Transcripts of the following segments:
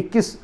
21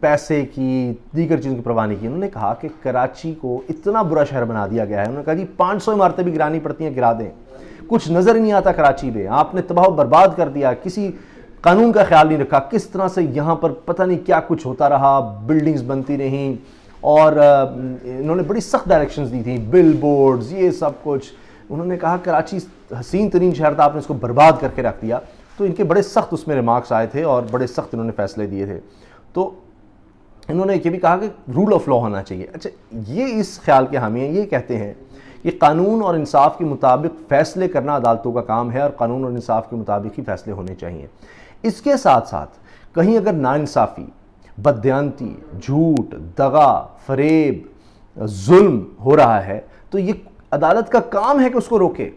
پیسے کی، دیگر چیزوں کی پرواہ نہیں کی. انہوں نے کہا کہ کراچی کو اتنا برا شہر بنا دیا گیا ہے. انہوں نے کہا جی 500 عمارتیں بھی گرانی پڑتی ہیں گرا دیں، کچھ نظر ہی نہیں آتا کراچی میں، آپ نے تباہ و برباد کر دیا، کسی قانون کا خیال نہیں رکھا. کس طرح سے یہاں پر پتہ نہیں کیا کچھ ہوتا رہا، بلڈنگز بنتی رہیں، اور انہوں نے بڑی سخت ڈائریکشنز دی تھیں، بل بورڈز، یہ سب کچھ. انہوں نے کہا کراچی حسین ترین شہر تھا، آپ نے اس کو برباد کر کے رکھ دیا. تو ان کے بڑے سخت اس میں ریمارکس آئے تھے اور بڑے سخت انہوں نے فیصلے دیے تھے. تو انہوں نے یہ بھی کہا کہ رول آف لا ہونا چاہیے. اچھا، یہ اس خیال کے حامی ہیں، یہ کہتے ہیں کہ قانون اور انصاف کے مطابق فیصلے کرنا عدالتوں کا کام ہے اور قانون اور انصاف کے مطابق ہی فیصلے ہونے چاہیے. اس کے ساتھ ساتھ کہیں اگر ناانصافی، بددیانتی، جھوٹ، دغا، فریب، ظلم ہو رہا ہے تو یہ عدالت کا کام ہے کہ اس کو روکے.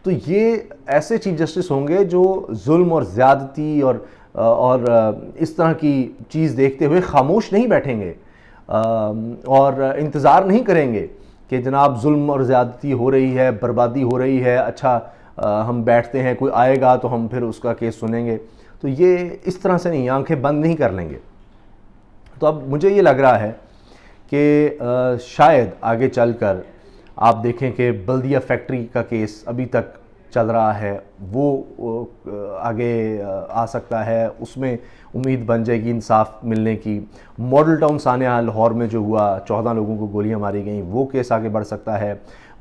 تو یہ ایسے چیف جسٹس ہوں گے جو ظلم اور زیادتی اور اس طرح کی چیز دیکھتے ہوئے خاموش نہیں بیٹھیں گے اور انتظار نہیں کریں گے کہ جناب ظلم اور زیادتی ہو رہی ہے، بربادی ہو رہی ہے، اچھا ہم بیٹھتے ہیں، کوئی آئے گا تو ہم پھر اس کا کیس سنیں گے. تو یہ اس طرح سے نہیں، آنکھیں بند نہیں کر لیں گے. تو اب مجھے یہ لگ رہا ہے کہ شاید آگے چل کر آپ دیکھیں کہ بلدیہ فیکٹری کا کیس ابھی تک چل رہا ہے، وہ آگے آ سکتا ہے، اس میں امید بن جائے گی انصاف ملنے کی. ماڈل ٹاؤن سانحہ لاہور میں جو ہوا، 14 لوگوں کو گولیاں ماری گئیں، وہ کیس آگے بڑھ سکتا ہے.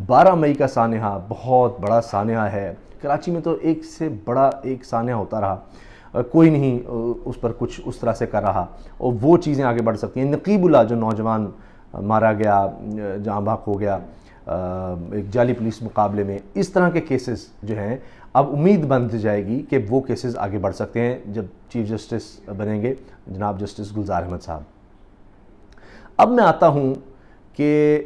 12 مئی کا سانحہ بہت بڑا سانحہ ہے. کراچی میں تو ایک سے بڑا ایک سانحہ ہوتا رہا، کوئی نہیں اس پر کچھ اس طرح سے کر رہا، اور وہ چیزیں آگے بڑھ سکتی ہیں. نقیب اللہ جو نوجوان مارا گیا، جہاں بحق ہو گیا ایک جعلی پولیس مقابلے میں، اس طرح کے کیسز جو ہیں اب امید بند جائے گی کہ وہ کیسز آگے بڑھ سکتے ہیں جب چیف جسٹس بنیں گے جناب جسٹس گلزار احمد صاحب. اب میں آتا ہوں کہ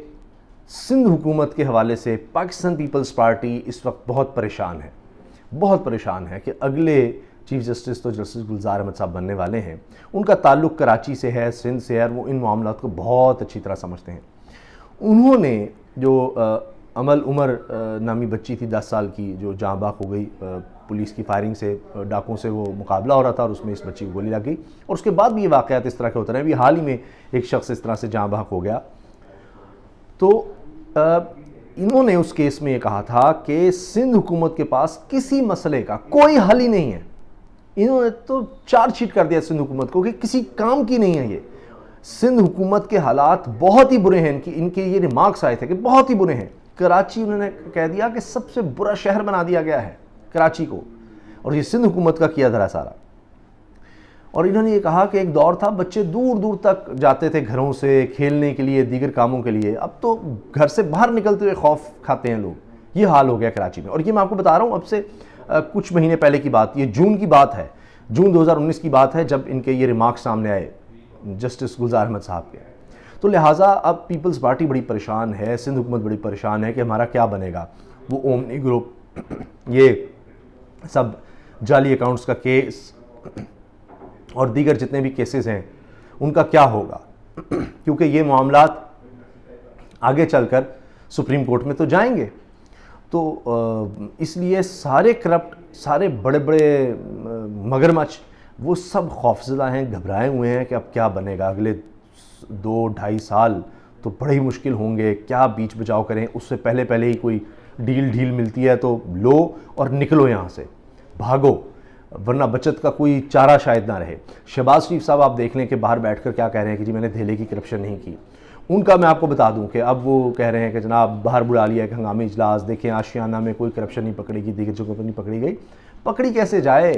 سندھ حکومت کے حوالے سے پاکستان پیپلز پارٹی اس وقت بہت پریشان ہے کہ اگلے چیف جسٹس تو جسٹس گلزار احمد صاحب بننے والے ہیں. ان کا تعلق کراچی سے ہے، سندھ سے ہے، اور وہ ان معاملات کو بہت اچھی طرح سمجھتے ہیں. انہوں نے جو عمل عمر نامی بچی تھی 10 سال کی جو جاں بحق ہو گئی پولیس کی فائرنگ سے، ڈاکوں سے وہ مقابلہ ہو رہا تھا اور اس میں اس بچی کو گولی لگ گئی، اور اس کے بعد بھی یہ واقعات اس طرح کے ہوتے رہے. ابھی حال ہی میں ایک شخص اس طرح سے جاں بحق ہو گیا. تو انہوں نے اس کیس میں یہ کہا تھا کہ سندھ حکومت کے پاس کسی مسئلے کا کوئی حل ہی نہیں ہے. انہوں نے تو چارج شیٹ کر دیا سندھ حکومت کو کہ کسی کام کی نہیں ہے. یہ سندھ حکومت کے حالات بہت ہی برے ہیں. ان کے یہ ریمارکس آئے تھے کہ بہت ہی برے ہیں. کراچی انہوں نے کہہ دیا کہ سب سے برا شہر بنا دیا گیا ہے کراچی کو، اور یہ سندھ حکومت کا کیا دھرا سارا. اور انہوں نے یہ کہا کہ ایک دور تھا بچے دور دور تک جاتے تھے گھروں سے کھیلنے کے لیے، دیگر کاموں کے لیے، اب تو گھر سے باہر نکلتے ہوئے خوف کھاتے ہیں لوگ. یہ حال ہو گیا کراچی میں. اور یہ میں آپ کو بتا رہا ہوں اب سے کچھ مہینے پہلے کی بات، یہ جون کی بات ہے، جون 2019 کی بات ہے جب ان کے یہ ریمارکس سامنے آئے جسٹس گلزار احمد صاحب کے. تو لہٰذا اب پیپلز پارٹی بڑی پریشان ہے، سندھ حکومت بڑی پریشان ہے کہ ہمارا کیا بنے گا. وہ اومنی گروپ، یہ سب جعلی اکاؤنٹس کا کیس اور دیگر جتنے بھی کیسز ہیں ان کا کیا ہوگا، کیونکہ یہ معاملات آگے چل کر سپریم کورٹ میں تو جائیں گے. تو اس لیے سارے کرپٹ، سارے بڑے بڑے مگرمچھ وہ سب خوفزدہ ہیں، گھبرائے ہوئے ہیں کہ اب کیا بنے گا. اگلے 2-2.5 سال تو بڑے ہی مشکل ہوں گے، کیا بیچ بچاؤ کریں. اس سے پہلے ہی کوئی ڈیل ملتی ہے تو لو اور نکلو یہاں سے، بھاگو، ورنہ بچت کا کوئی چارہ شاید نہ رہے. شہباز شریف صاحب آپ دیکھ لیں کہ باہر بیٹھ کر کیا کہہ رہے ہیں کہ جی میں نے دھیلے کی کرپشن نہیں کی. ان کا میں آپ کو بتا دوں کہ اب وہ کہہ رہے ہیں کہ جناب باہر بلا لیا کہ ہنگامی اجلاس، دیکھیں آشیانہ میں کوئی کرپشن نہیں پکڑی گئی، دیگر جگہوں پر نہیں پکڑی گئی. پکڑی کیسے جائے؟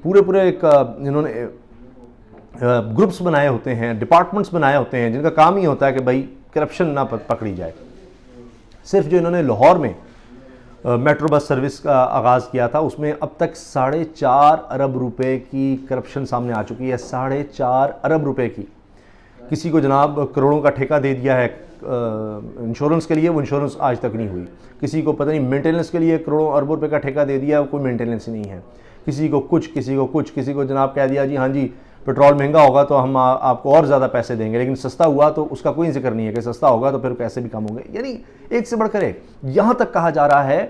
پورے ایک انہوں نے گروپس بنائے ہوتے ہیں، ڈپارٹمنٹس بنائے ہوتے ہیں جن کا کام ہی ہوتا ہے کہ بھائی کرپشن نہ پکڑی جائے. صرف جو انہوں نے لاہور میں میٹرو بس سروس کا آغاز کیا تھا اس میں اب تک 4.5 ارب روپے کی کرپشن سامنے آ چکی ہے. 4.5 ارب روپے کی. کسی کو جناب کروڑوں کا ٹھیکہ دے دیا ہے انشورنس کے لیے، وہ انشورنس آج تک نہیں ہوئی. کسی کو پتہ نہیں مینٹیننس کے لیے کروڑوں اربوں روپے کا ٹھیکہ دے دیا، کوئی مینٹیننس ہی نہیں ہے. کسی کو کچھ، کسی کو جناب کہہ دیا جی ہاں جی پیٹرول مہنگا ہوگا تو ہم آپ کو اور زیادہ پیسے دیں گے، لیکن سستا ہوا تو اس کا کوئی ذکر نہیں ہے کہ سستا ہوگا تو پھر پیسے بھی کم ہوں گے. یعنی ایک سے بڑھ کر ایک. یہاں تک کہا جا رہا ہے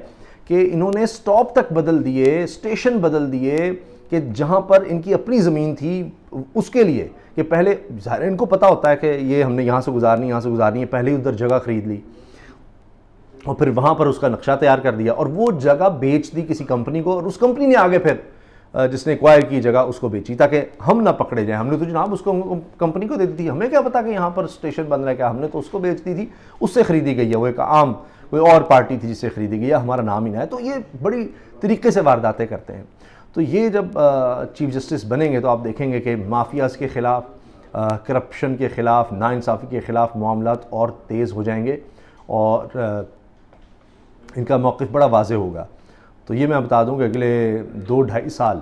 کہ انہوں نے سٹاپ تک بدل دیے، اسٹیشن بدل دیے، کہ جہاں پر ان کی اپنی زمین تھی اس کے لیے کہ پہلے ظاہر ان کو پتہ ہوتا ہے کہ یہ ہم نے یہاں سے گزارنی ہے، پہلے ہی ادھر جگہ خرید لی اور پھر وہاں پر اس کا نقشہ تیار کر دیا اور وہ جگہ بیچ دی کسی کمپنی کو، اور اس کمپنی نے آگے پھر جس نے ایکوائر کی جگہ اس کو بیچی تاکہ ہم نہ پکڑے جائیں. ہم نے تو جناب اس کو کمپنی کو دے دی تھی، ہمیں کیا پتا کہ یہاں پر اسٹیشن بن رہا ہے، کیا ہم نے تو اس کو بیچ دی تھی، اس سے خریدی گئی ہے، وہ ایک عام کوئی اور پارٹی تھی جس سے خریدی گئی ہے، ہمارا نام ہی نہ ہے. تو یہ بڑی طریقے سے وارداتیں کرتے ہیں. تو یہ جب چیف جسٹس بنیں گے تو آپ دیکھیں گے کہ مافیاز کے خلاف، کرپشن کے خلاف، ناانصافی کے خلاف معاملات اور تیز ہو جائیں گے اور ان کا موقف بڑا واضح ہوگا. تو یہ میں بتا دوں کہ اگلے 2-2.5 سال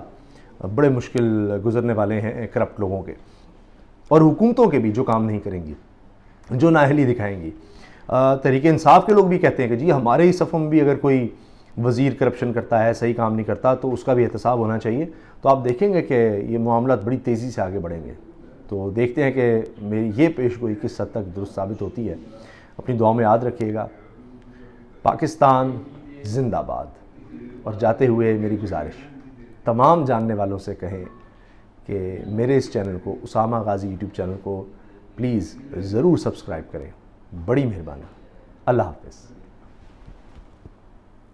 بڑے مشکل گزرنے والے ہیں کرپٹ لوگوں کے، اور حکومتوں کے بھی جو کام نہیں کریں گی، جو نااہلی دکھائیں گی. تحریک انصاف کے لوگ بھی کہتے ہیں کہ جی ہمارے ہی صفوں میں بھی اگر کوئی وزیر کرپشن کرتا ہے، صحیح کام نہیں کرتا تو اس کا بھی احتساب ہونا چاہیے. تو آپ دیکھیں گے کہ یہ معاملات بڑی تیزی سے آگے بڑھیں گے. تو دیکھتے ہیں کہ میری یہ پیش گوئی کس حد تک درست ثابت ہوتی ہے. اپنی دعا میں یاد رکھیے گا. پاکستان زندہ باد. اور جاتے ہوئے میری گزارش تمام جاننے والوں سے کہیں کہ میرے اس چینل کو، اسامہ غازی یوٹیوب چینل کو پلیز ضرور سبسکرائب کریں. بڑی مہربانی. اللہ حافظ.